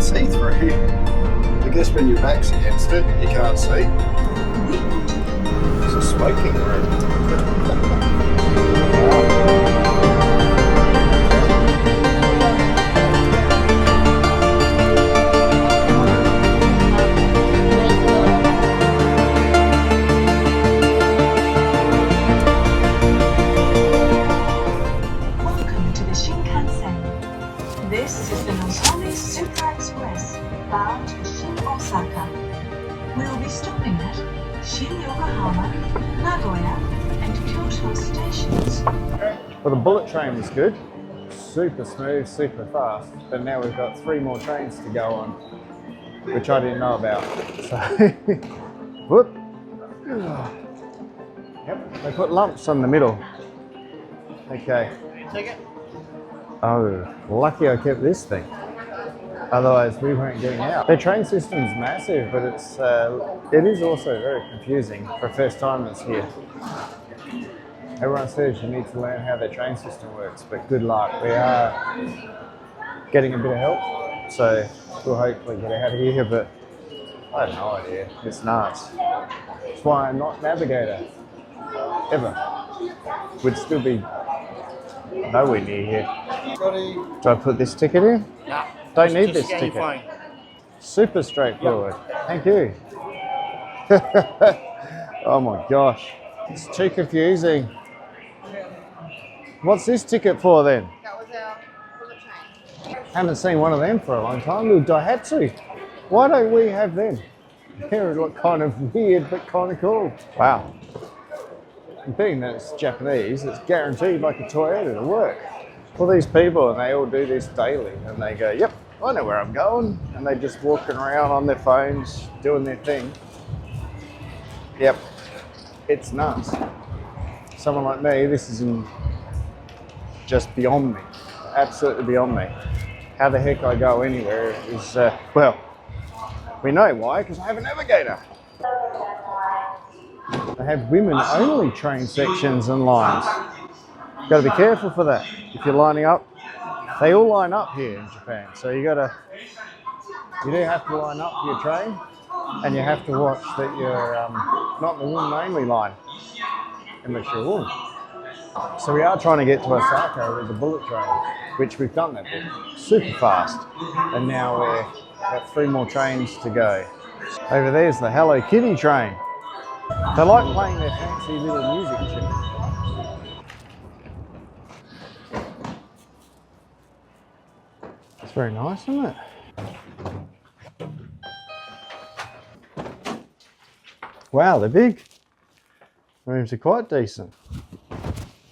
see-through. I guess when your back's against it, you can't see. It's a smoking room. Welcome to the Shinkansen. This is the Nozomi Super Express bound to Shin Osaka. We'll be stopping at Shin Yokohama, Nagoya, and Kyoto stations. Well, the bullet train was good. Super smooth, super fast. But now we've got 3 more trains to go on, which I didn't know about. So, whoop. Yep, they put lumps on the middle. Okay. Take it. Oh, lucky I kept this thing. Otherwise, we weren't getting out. Their train system's massive, but it is also very confusing for first timers here. Everyone says you need to learn how their train system works, but good luck. We are getting a bit of help, so we'll hopefully get out of here, but I have no idea. It's nuts. That's why I'm not navigator, ever. Would still be nowhere near here. Do I put this ticket in? No. Don't need this ticket. Super straightforward. Thank you. Oh my gosh. It's too confusing. What's this ticket for then? That was our bullet train. Haven't seen one of them for a long time. Little Daihatsu. Why don't we have them? They look kind of weird but kind of cool. Wow. And being that it's Japanese, it's guaranteed like a Toyota to work. All these people, and they all do this daily, and they go, yep, I know where I'm going, and they're just walking around on their phones, doing their thing. Yep, it's nuts. Someone like me, this is just beyond me, absolutely beyond me. How the heck I go anywhere is, well, we know why, because I have a navigator. They have women-only train sections and lines. Got to be careful for that. If you're lining up, they all line up here in Japan. So you do have to line up for your train, and you have to watch that you're not in the women-only line, unless you're a woman. So we are trying to get to Osaka with the bullet train, which we've done that bit super fast, and now we've got 3 more trains to go. Over there's the Hello Kitty train. They like playing their fancy little music tunes. It's very nice, isn't it? Wow, they're big. Rooms are quite decent.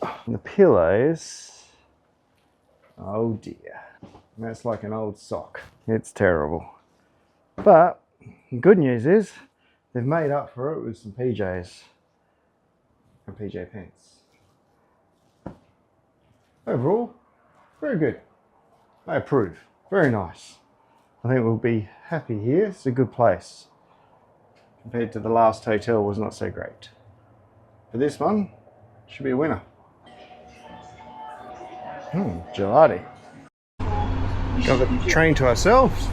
And the pillows, oh dear. That's like an old sock. It's terrible. But the good news is they've made up for it with some PJs and PJ pants. Overall, very good. I approve. Very nice. I think we'll be happy here. It's a good place. Compared to the last hotel was not so great. But this one should be a winner. Gelati. Got the train to ourselves.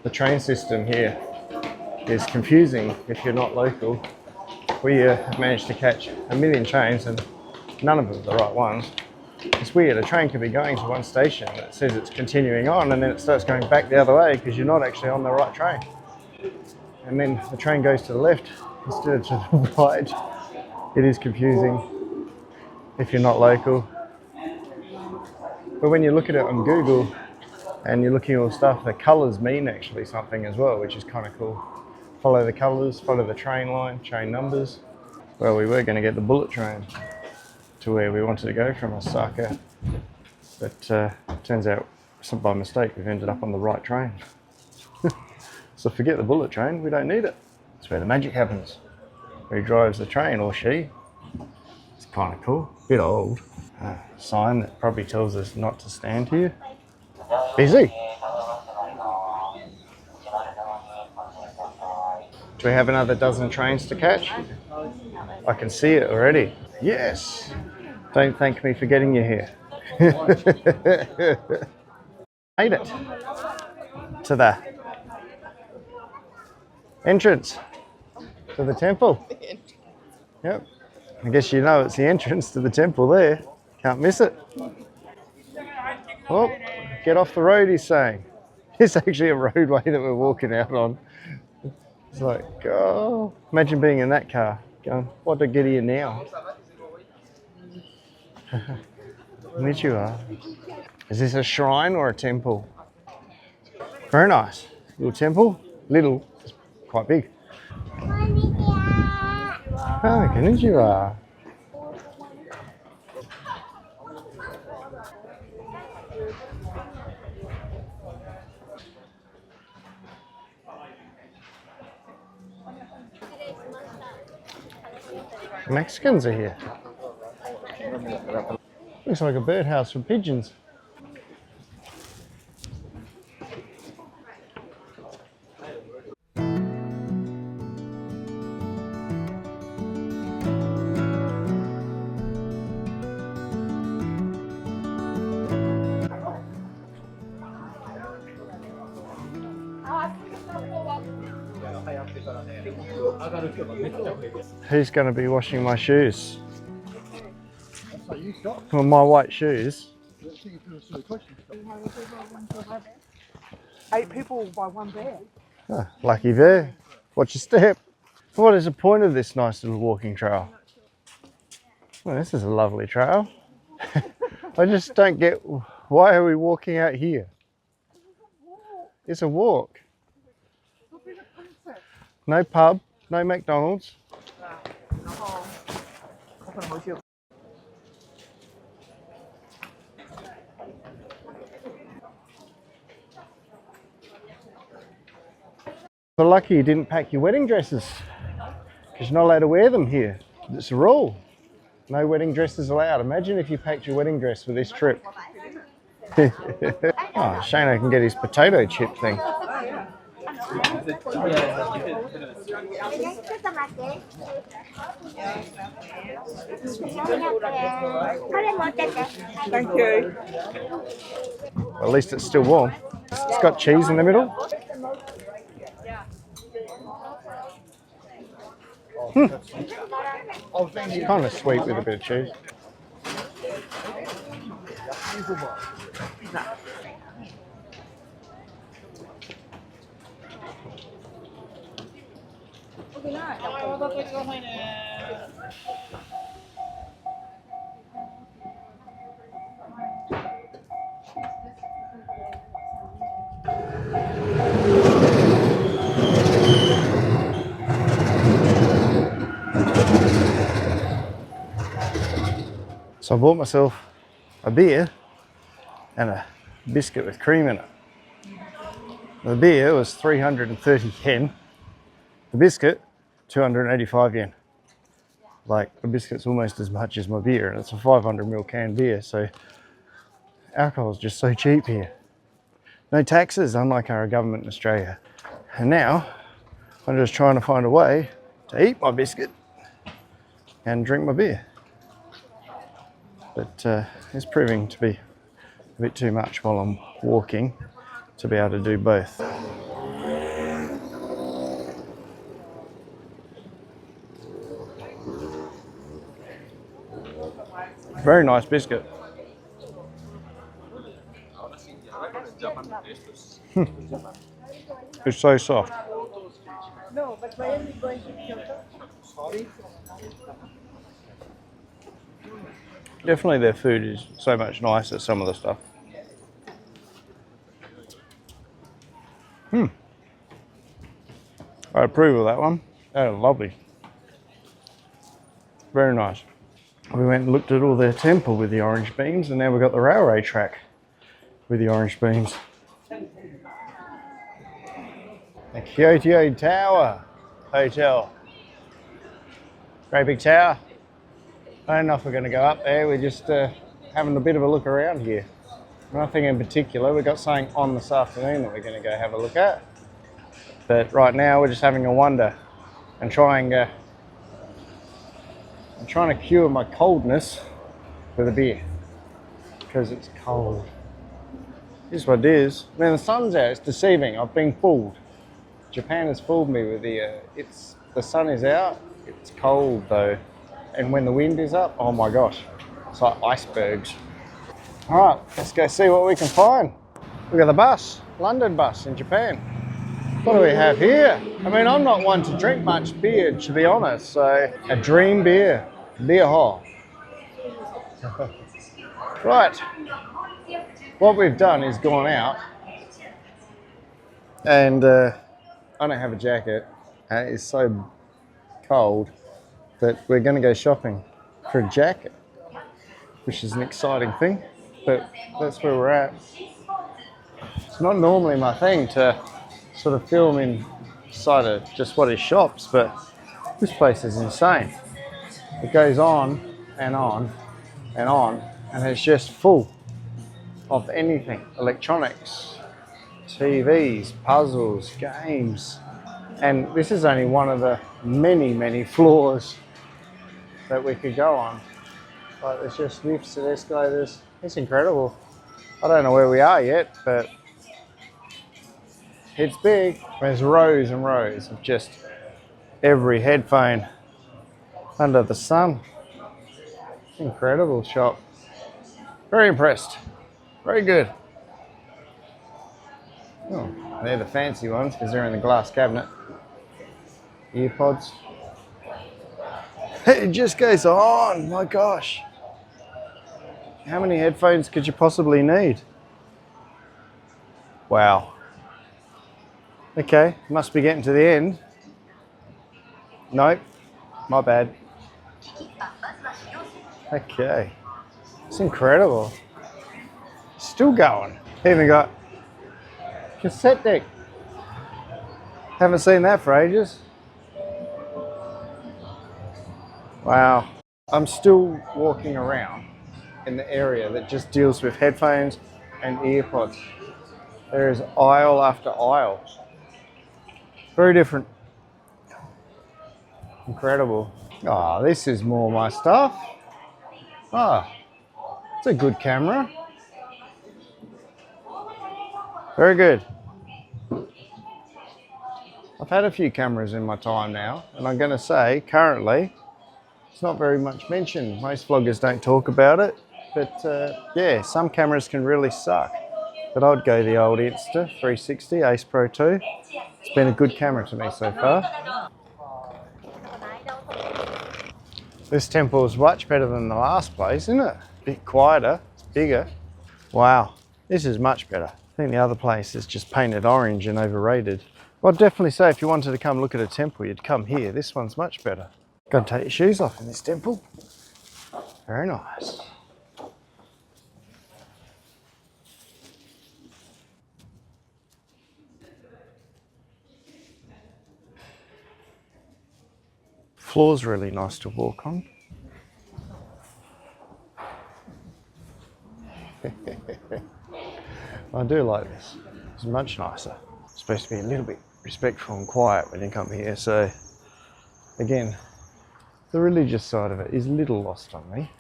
The train system here is confusing if you're not local. We have managed to catch a million trains and none of them are the right ones. It's weird, a train could be going to one station that says it's continuing on and then it starts going back the other way because you're not actually on the right train. And then the train goes to the left instead of to the right. It is confusing if you're not local. But when you look at it on Google and you're looking at all the stuff, the colours mean actually something as well, which is kind of cool. Follow the colours, follow the train line, train numbers. Well, we were going to get the bullet train to where we wanted to go from Osaka, but turns out by mistake we've ended up on the right train. So forget the bullet train, we don't need it. That's where the magic happens. Who drives the train, or she? It's kind of cool, bit old. Sign that probably tells us not to stand here. Busy. Do we have another dozen trains to catch? I can see it already. Yes. Don't thank me for getting you here. Made it to the entrance to the temple. Yep. I guess you know it's the entrance to the temple there. Can't miss it. Oh, get off the road, he's saying. It's actually a roadway that we're walking out on. It's like, oh, imagine being in that car. Going, what to get here now? Konnichiwa. Is this a shrine or a temple? Very nice. Little temple. Little. It's quite big. Ah, konnichiwa. Mexicans are here. Looks like a birdhouse for pigeons. Who's going to be washing my shoes? Well, my white shoes. 8 people by 1 bear. Ah, lucky there. Watch your step. What is the point of this nice little walking trail? Well, this is a lovely trail. I just don't get, why are we walking out here? It's a walk. No pub, no McDonald's. You're lucky you didn't pack your wedding dresses, because you're not allowed to wear them here. It's a rule. No wedding dresses allowed. Imagine if you packed your wedding dress for this trip. Oh, Shano can get his potato chip thing. Thank you. At least it's still warm. It's got cheese in the middle. It's kind of sweet with a bit of cheese. So I bought myself a beer and a biscuit with cream in it. The beer was 330 yen. The biscuit, 285 yen. Like, the biscuit's almost as much as my beer, and it's a 500ml can beer, so alcohol is just so cheap here. No taxes, unlike our government in Australia. And now, I'm just trying to find a way to eat my biscuit and drink my beer. But it's proving to be a bit too much while I'm walking to be able to do both. Very nice biscuit. It's so soft. No, but where are we going to Kyoto? Definitely their food is so much nicer, some of the stuff. I approve of that one. That was lovely. Very nice. We went and looked at all their temple with the orange beams, and now we've got the railway track with the orange beams. The Kyoto Tower Hotel. Great big tower. I don't know if we're going to go up there. We're just having a bit of a look around here. Nothing in particular. We've got something on this afternoon that we're going to go have a look at. But right now we're just having a wander and trying. I'm trying to cure my coldness with a beer. because it's cold. Here's what it is. When the sun's out, it's deceiving. I've been fooled. Japan has fooled me with the sun is out, it's cold though. And when the wind is up, oh my gosh, it's like icebergs. All right, let's go see what we can find. Look at the bus, London bus in Japan. What do we have here? I mean, I'm not one to drink much beer, to be honest, so a dream beer, beer hall. Right, what we've done is gone out and I don't have a jacket and it's so cold that we're going to go shopping for a jacket, which is an exciting thing, but that's where we're at. It's not normally my thing to sort of film inside of just what is shops, but this place is insane. It goes on and on and on, and it's just full of anything, electronics, TVs, puzzles, games. And this is only one of the many floors that we could go on. Like there's just lifts and escalators. It's incredible. I don't know where we are yet, but it's big. There's rows and rows of just every headphone under the sun. Incredible shop. Very impressed. Very good. Oh, they're the fancy ones because they're in the glass cabinet. Earpods. It just goes on, my gosh. How many headphones could you possibly need? Wow. Okay, must be getting to the end. Nope, my bad. Okay, it's incredible. Still going. Even got cassette deck. Haven't seen that for ages. Wow. I'm still walking around in the area that just deals with headphones and earpods. There is aisle after aisle. Very different. Incredible. Oh, this is more my stuff. Ah, it's a good camera. Very good. I've had a few cameras in my time now, and I'm going to say currently it's not very much mentioned. Most vloggers don't talk about it, but yeah, some cameras can really suck. But I'd go the old Insta 360 Ace Pro 2. It's been a good camera to me so far. This temple is much better than the last place, isn't it? A bit quieter, it's bigger. Wow, this is much better. I think the other place is just painted orange and overrated. Well, I'd definitely say if you wanted to come look at a temple, you'd come here. This one's much better. Got to take your shoes off in this temple. Very nice. Floor's really nice to walk on. I do like this. It's much nicer. It's supposed to be a little bit respectful and quiet when you come here, so again, the religious side of it is a little lost on me.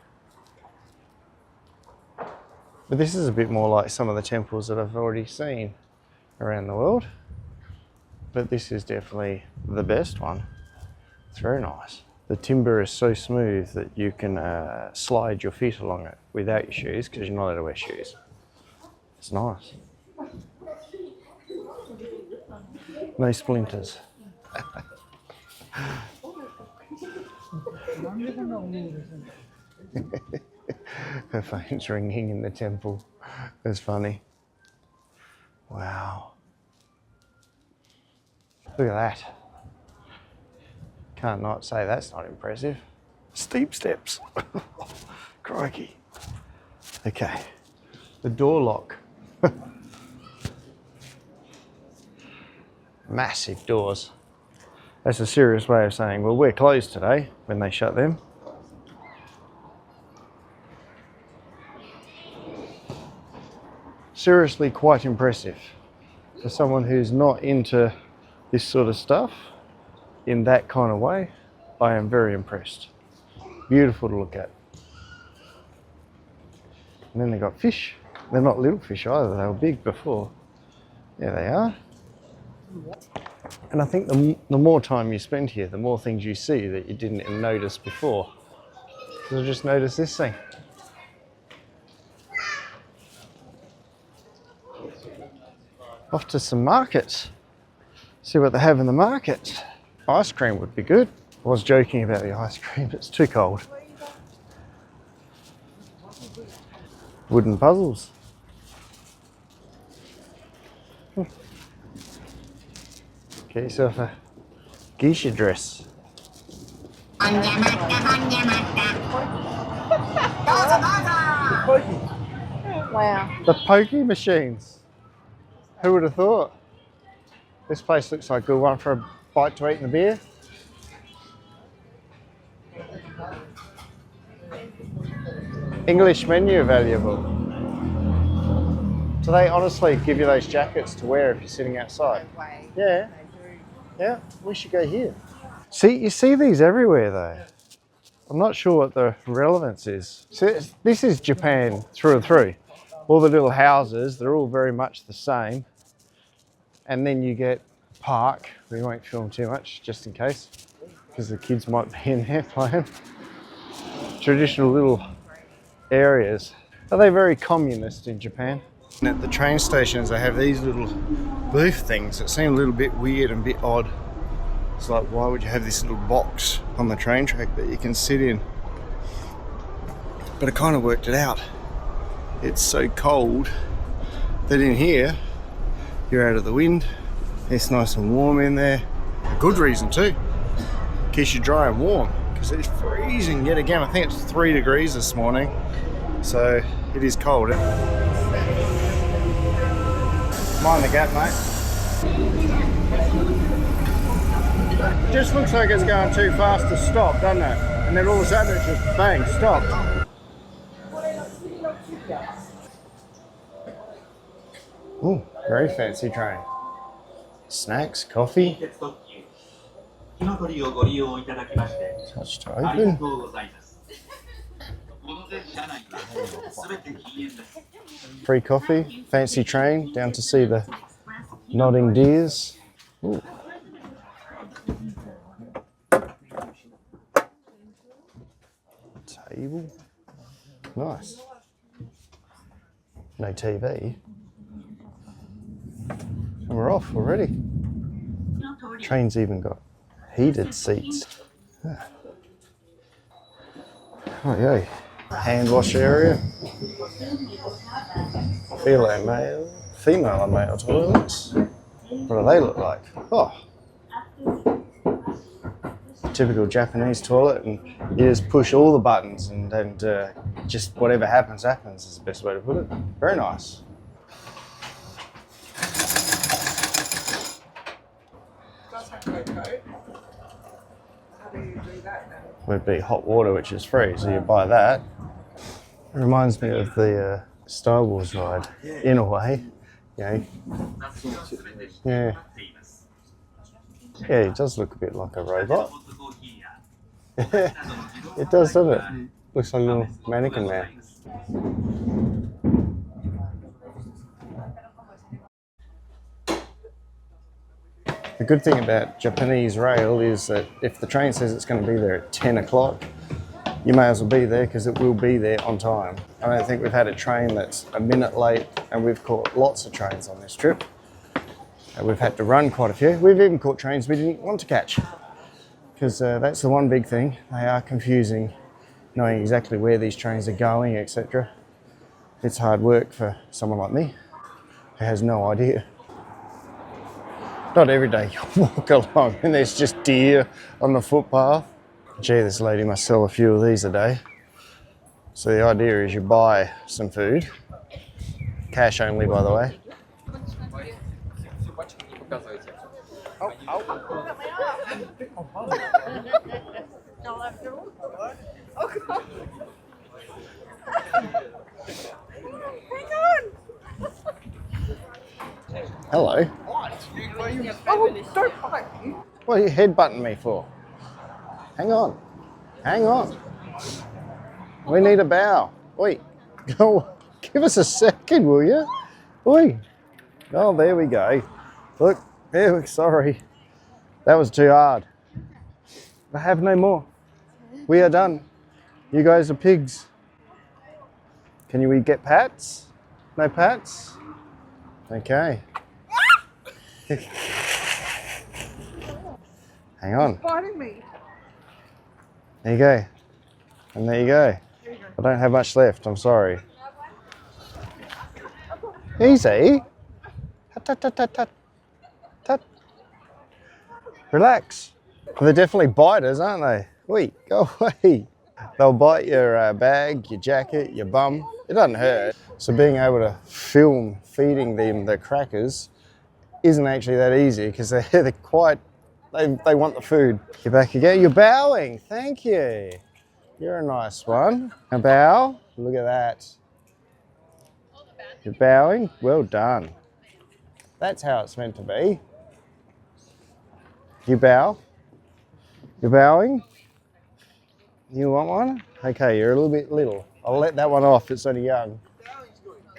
But this is a bit more like some of the temples that I've already seen around the world. But this is definitely the best one. It's very nice. The timber is so smooth that you can slide your feet along it without your shoes because you're not allowed to wear shoes. It's nice. No splinters. Her phone's ringing in the temple. That's funny. Wow. Look at that. Can't not say that's not impressive. Steep steps. Crikey. Okay. The door lock. Massive doors. That's a serious way of saying, well, we're closed today when they shut them. Seriously quite impressive. For someone who's not into this sort of stuff in that kind of way, I am very impressed. Beautiful to look at. And then they got fish. They're not little fish either, they were big before. There they are. And I think the more time you spend here, the more things you see that you didn't even notice before. Because I just noticed this thing. Off to some markets. See what they have in the market. Ice cream would be good. I was joking about the ice cream, it's too cold. Wooden puzzles. Get yourself a geisha dress. Wow. The pokey machines. Who would have thought? This place looks like a good one for a bite to eat and a beer. English menu available. Do they honestly give you those jackets to wear if you're sitting outside? Yeah. Yeah, we should go here. See, you see these everywhere though. I'm not sure what the relevance is. So this is Japan through and through. All the little houses, they're all very much the same. And then you get park. We won't film too much just in case, because the kids might be in there playing. Traditional little areas. Are they very communist in Japan? And at the train stations they have these little booth things that seem a little bit weird and a bit odd. It's like, why would you have this little box on the train track that you can sit in? But I kind of worked it out. It's so cold that in here you're out of the wind. It's nice and warm in there. A good reason too. Keeps you dry and warm, because it's freezing yet again. I think it's 3 degrees this morning, so it is cold. Mind the gap, mate. It just looks like it's going too fast to stop, doesn't it? And then all of a sudden it's just bang, stop. Ooh, very fancy train. Snacks, coffee. Touch to open. Free coffee, fancy train, down to see the nodding deers. Ooh. Table. Nice. No TV. And we're off already. Train's even got heated seats. Oh yeah. Hand wash area. Female and male toilets. What do they look like? Oh. Typical Japanese toilet, and you just push all the buttons and just whatever happens is the best way to put it. Very nice. Would be hot water, which is free, so you buy that. It reminds me of the Star Wars ride, in a way. You know. Yeah. Yeah, it does look a bit like a robot. It does, doesn't it? Looks like a little mannequin man. The good thing about Japanese rail is that if the train says it's going to be there at 10 o'clock, you may as well be there, because it will be there on time. I don't think we've had a train that's a minute late, and we've caught lots of trains on this trip. And we've had to run quite a few. We've even caught trains we didn't want to catch, because that's the one big thing. They are confusing, knowing exactly where these trains are going, etc. It's hard work for someone like me who has no idea. Not every day you walk along and there's just deer on the footpath. Gee, this lady must sell a few of these a day. So the idea is you buy some food, cash only by the way. Hello. Oh, don't bite me. What are you headbutting me for? Hang on. Hang on. We need a bow. Wait. Go. Give us a second, will you? Oi. Oh, there we go. Look, there. Sorry, that was too hard. I have no more. We are done. You guys are pigs. Can we get pats? No pats? Okay. Hang on. Biting me. There you go. And there you go. I don't have much left. I'm sorry. Easy. Tut, tut, tut, tut, tut. Relax. They're definitely biters, aren't they? Wait, go away. They'll bite your bag, your jacket, your bum. It doesn't hurt. So being able to film feeding them the crackers isn't actually that easy because they're quite, they want the food. You're back again. You're bowing. Thank you. You're a nice one. A bow. Look at that. You're bowing. Well done. That's how it's meant to be. You bow. You're bowing. You want one? Okay, you're a little bit little. I'll let that one off. It's only young.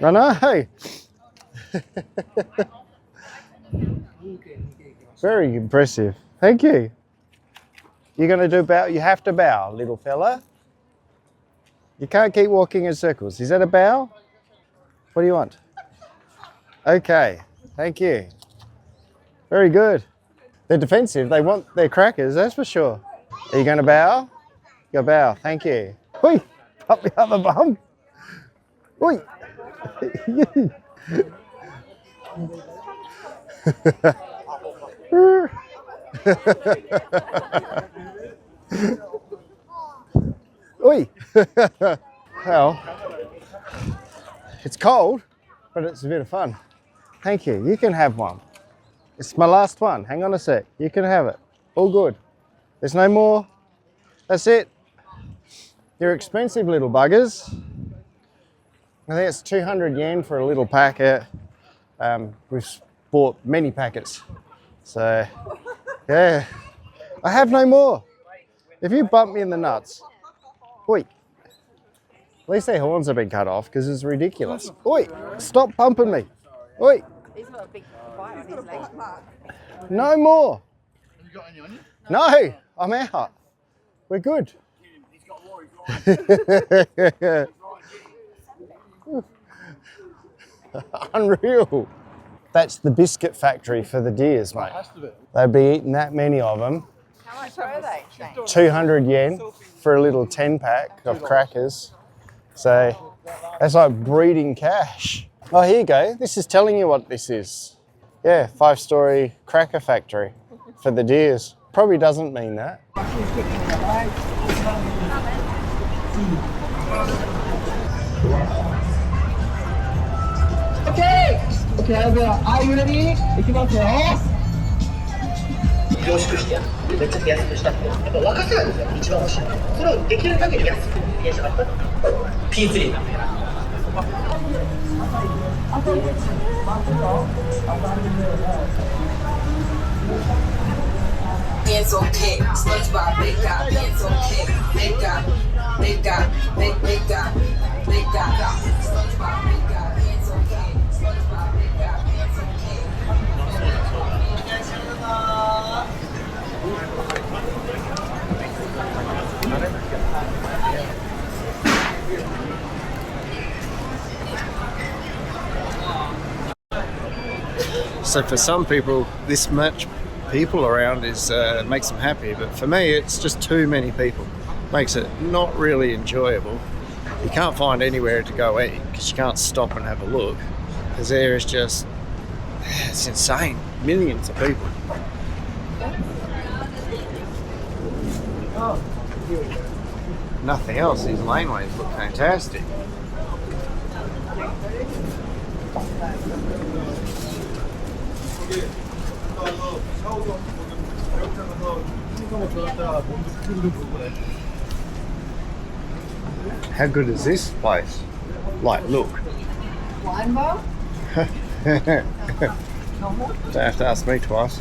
I know. Very impressive. Thank you. You're going to do bow? You have to bow, little fella. You can't keep walking in circles. Is that a bow? What do you want? Okay. Thank you. Very good. They're defensive. They want their crackers, that's for sure. Are you going to bow? Go bow. Thank you. Oi! Up the other bum. Oi! Oi! Well, it's cold, but it's a bit of fun. Thank you. You can have one. It's my last one. Hang on a sec. You can have it. All good. There's no more. That's it. You're expensive little buggers. I think it's 200 yen for a little packet. We've bought many packets. So, yeah. I have no more. If you bump me in the nuts, oi. At least their horns have been cut off because it's ridiculous. Oi, stop bumping me. Oi. He's got a big bite on his leg. No more. Have you got any on you? No, I'm out. We're good. Unreal. That's the biscuit factory for the deers, mate. They'd be eating that many of them. How much were they? 200 yen for a little 10 pack of crackers. So that's like breeding cash. Oh, here you go. This is telling you what this is. Yeah, 5-story cracker factory for the deers. Probably doesn't mean that. Okay, are you ready? いきますよ。凝縮してやる。めっちゃ安くしたって。やっぱ若さがですよ、一番欲しい。それをできる限り安く提案したかった。P3 なんだよ。Hands on cake, SpongeBob, they got hands on cake, they got, SpongeBob, they got hands on cake, SpongeBob, they got hands on So for some people, this much people around is makes them happy, but for me, it's just too many people. Makes it not really enjoyable. You can't find anywhere to go eat because you can't stop and have a look because there is just, it's insane. Millions of people. Nothing else. These laneways look fantastic. How good is this place? Like, look. Wine bar? Don't have to ask me twice.